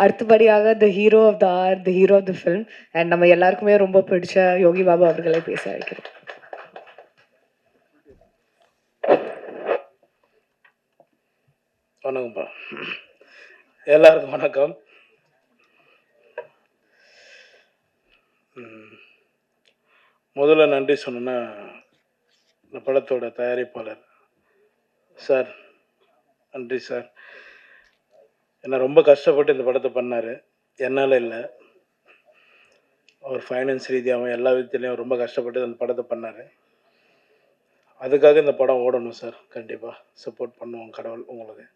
அடுத்தபடியாக the hero of the R, the hero of the film and நம்ம எல்லாருக்குமே ரொம்ப பிடிச்ச யோகி பாபு அவர்களை பேச அழைக்கிறோம். வணக்கம்ப்பா, எல்லாருக்கும் வணக்கம். முதல்ல நன்றி சொன்னேன்னா இந்த படத்தோட தயாரிப்பாளர் சார், நன்றி சார். என்ன ரொம்ப கஷ்டப்பட்டு இந்த படத்தை பண்ணார், என்னால் இல்லை. அவர் ஃபைனான்ஸ் ரீதியாகவும் எல்லா விதத்துலேயும் ரொம்ப கஷ்டப்பட்டு அந்த படத்தை பண்ணார். அதுக்காக இந்த படம் ஓடணும் சார், கண்டிப்பாக சப்போர்ட் பண்ணுவோம் கடவுள் உங்களுக்கு.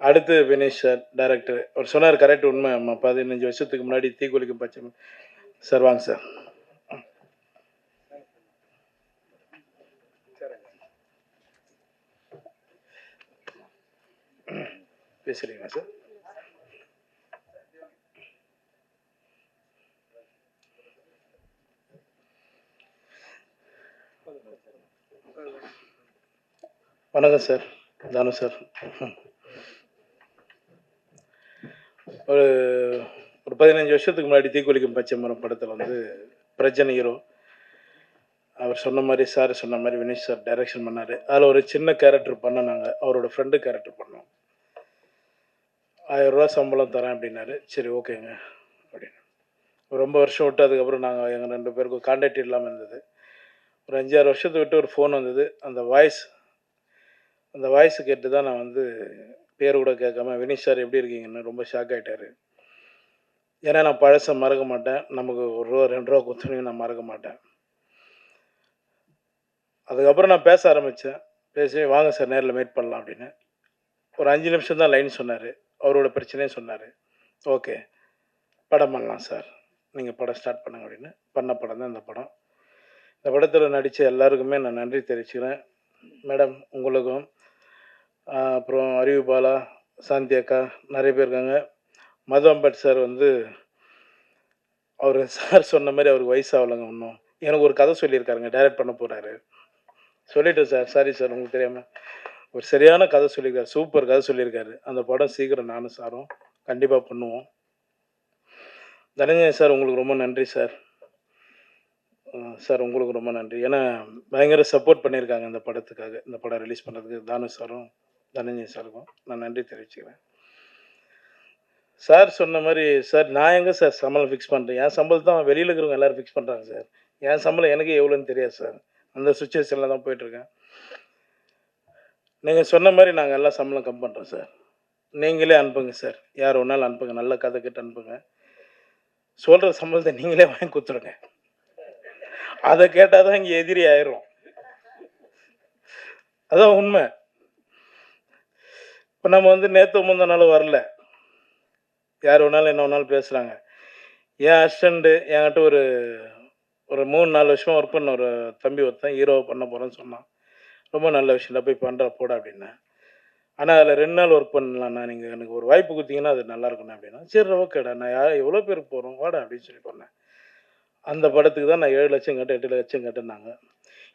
அடுத்து வினேஷ் சார், டைரக்டர். அவர் சொன்னார் கரெக்ட், உண்மை. 15 வருஷத்துக்கு முன்னாடி தீக்குளிக்கும் பச்சை சார். வாங்க சார். பேசுறீங்களா சார்? வணக்கம் சார், தானு சார். ஒரு 15 வருஷத்துக்கு முன்னாடி தீக்குளிக்கும் பச்சை மரம் படத்தில் வந்து பிரஜன் ஹீரோ. அவர் சொன்ன மாதிரி, சார் சொன்ன மாதிரி வினேஷ் சார் டைரக்ஷன் பண்ணார். அதில் ஒரு சின்ன கேரக்டர் பண்ண, நாங்கள் அவரோட ஃப்ரெண்டு கேரக்டர் பண்ணோம். 1000 ரூபா சம்பளம் தரேன் அப்படின்னாரு. சரி ஓகேங்க அப்படின்னு. ரொம்ப வருஷம் விட்டு அதுக்கப்புறம் நாங்கள் எங்கள் 2 பேருக்கும் கான்டாக்ட் இல்லாமல் இருந்தது. ஒரு 5-6 வருஷத்தை விட்டு ஒரு ஃபோன் வந்தது. அந்த வாய்ஸ் கேட்டு தான் நான் வந்து பேர் கூட கேட்காம வினீஷ் சார் எப்படி இருக்கீங்கன்னு ரொம்ப ஷாக் ஆகிட்டார். ஏன்னா நான் பழசை மறக்க மாட்டேன். நமக்கு 1 ரூபா 2 ரூபா கொடுத்தோன்னே நான் மறக்க மாட்டேன். அதுக்கப்புறம் நான் பேச ஆரம்பித்தேன். பேசி வாங்க சார் நேரில் மீட் பண்ணலாம் அப்படின்னு. ஒரு 5 நிமிஷம் தான் லைன் சொன்னார். அவரோட பிரச்சனையும் சொன்னார். ஓகே படம் பண்ணலாம் சார், நீங்கள் படம் ஸ்டார்ட் பண்ணுங்க அப்படின்னு. பண்ண படம் தான் இந்த படம். இந்த படத்தில் நடித்த எல்லாருக்குமே நான் நன்றி தெரிவிச்சுக்கிறேன். மேடம் உங்களுக்கும், அப்புறம் அறிவு பாலா, சாந்தி அக்கா, நிறைய பேர் இருக்காங்க. மது அம்பட் சார் வந்து அவர் சார் சொன்ன மாதிரி அவருக்கு வயசாகலைங்க இன்னும். எனக்கு ஒரு கதை சொல்லியிருக்காருங்க, டைரக்ட் பண்ண போகிறாரு. சொல்லிவிட்டேன் சார், சாரி சார் உங்களுக்கு தெரியாமல். ஒரு சரியான கதை சொல்லியிருக்காரு, சூப்பர் கதை சொல்லியிருக்காரு. அந்த படம் சீக்கிரம் நானும் சாரும் கண்டிப்பாக பண்ணுவோம். தனஞ்சயன் சார் உங்களுக்கு ரொம்ப நன்றி சார். சார் உங்களுக்கு ரொம்ப நன்றி. ஏன்னா பயங்கர சப்போர்ட் பண்ணியிருக்காங்க இந்த படத்துக்காக. இந்த படம் ரிலீஸ் பண்ணுறதுக்கு தானு சாரும் தனஞ்சயன் சாருக்கும் நான் நன்றி தெரிவிச்சுக்கிறேன். சார் சொன்ன மாதிரி, சார் நான் எங்கே சார் சம்பளம் ஃபிக்ஸ் பண்ணுறேன்? என் சம்பளம் தான் வெளியில் இருக்கிறவங்க எல்லோரும் ஃபிக்ஸ் பண்ணுறாங்க சார். என் சம்பளம் எனக்கு எவ்வளோன்னு தெரியாது சார். அந்த சுச்சுவேஷனில் தான் போயிட்டுருக்கேன். நீங்கள் சொன்ன மாதிரி நாங்கள் எல்லாம் சம்பளம் கம் பண்ணுறோம் சார். நீங்களே அனுப்புங்க சார், யார் ஒன்றாலும் அனுப்புங்க, நல்ல கதை கிட்ட அனுப்புங்க. சொல்கிற சம்பளத்தை நீங்களே வாங்கி கொடுத்துருங்க. அதை கேட்டால் தான் இங்கே எதிரி ஆயிரும். அதான் உண்மை. இப்போ நம்ம வந்து நேற்று முந்தின நாள் வரல, யார் வேணாலும் என்ன வேணாலும் பேசுகிறாங்க. என் அசிஸ்டண்ட்டு என்கிட்ட ஒரு 3-4 வருஷமாக ஒர்க் பண்ண ஒரு தம்பி ஒருத்தன் ஹீரோவை பண்ண போகிறேன்னு சொன்னான். ரொம்ப நல்ல விஷயம், போய் பண்ணுற போட அப்படின்னேன். ஆனால் அதில் 2 நாள் ஒர்க் பண்ணலாண்ணா, நீங்கள் எனக்கு ஒரு வாய்ப்பு கொடுத்தீங்கன்னா அது நல்லாயிருக்குண்ணா அப்படின்னா. சரி ஓகேடா, நான் எவ்வளோ பேருக்கு போகிறோம் வாடா அப்படின்னு சொல்லி பண்ணேன். அந்த படத்துக்கு தான் நான் 7 லட்சம் கேட்டேன், 8 லட்சம் கேட்டேன்னாங்க.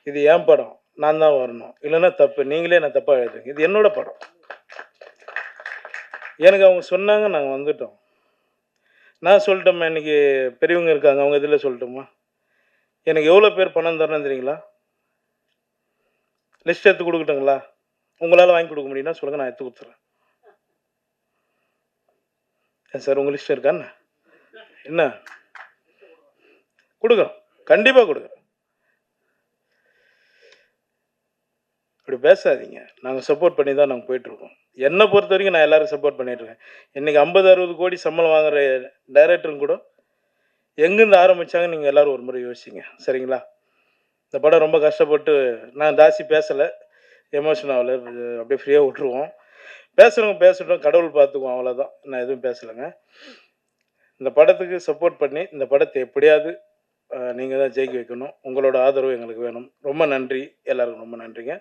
இது என் படம், நான் தான் வரணும், இல்லைன்னா தப்பு, நீங்களே நான் தப்பாக எழுதுங்க, இது என்னோட படம். எனக்கு அவங்க சொன்னாங்க, நாங்கள் வந்துட்டோம். நான் சொல்லட்டோம்மா, இன்றைக்கி பெரியவங்க இருக்காங்க, அவங்க இதில் சொல்லட்டுமா? எனக்கு எவ்வளோ பேர் பணம் தரணும் தெரியுங்களா? லிஸ்ட் எடுத்து கொடுக்கட்டுங்களா? உங்களால் வாங்கி கொடுக்க முடியும்னா சொல்லுங்கள், நான் எடுத்து கொடுத்துட்றேன். ஏன் சார் உங்கள் லிஸ்ட் இருக்கான்னு என்ன கொடுக்குறோம், கண்டிப்பாக கொடுக்குறோம். அப்படி பேசாதீங்க, நாங்கள் சப்போர்ட் பண்ணி தான் நாங்கள் போயிட்டுருக்கோம். என்னை பொறுத்த வரைக்கும் நான் எல்லோரும் சப்போர்ட் பண்ணிகிட்ருக்கேன். இன்றைக்கி 50-60 கோடி சம்பளம் வாங்குகிற டைரக்டரும் கூட எங்கேருந்து ஆரம்பித்தாங்க நீங்கள் எல்லோரும் ஒரு முறை யோசிச்சிங்க, சரிங்களா? இந்த படம் ரொம்ப கஷ்டப்பட்டு, நான் ஜாஸ்தி பேசலை, எமோஷன் ஆகலை, அப்படியே ஃப்ரீயாக விட்டுருவோம். பேசுகிறவங்க பேசட்டும், கடவுள் பார்த்துக்குவோம், அவ்வளோதான். நான் எதுவும் பேசலைங்க. இந்த படத்துக்கு சப்போர்ட் பண்ணி இந்த படத்தை எப்படியாவது நீங்கள் தான் ஜெயிக்க வைக்கணும். உங்களோட ஆதரவு எங்களுக்கு வேணும். ரொம்ப நன்றி, எல்லாருக்கும் ரொம்ப நன்றிங்க.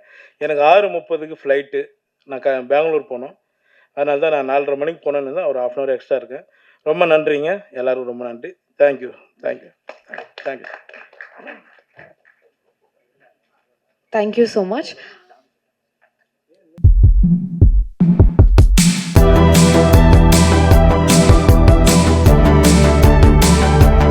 எனக்கு 6:30க்கு ஃப்ளைட்டு, நான் பெங்களூர் போகணும். அதனால தான் நான் 4:30 மணிக்கு போனேன்னு தான் ஒரு 1/2 hour எக்ஸ்ட்ரா இருக்கேன். ரொம்ப நன்றிங்க, எல்லோருக்கும் ரொம்ப நன்றி. Thank you thank you thank you. Thank you so much.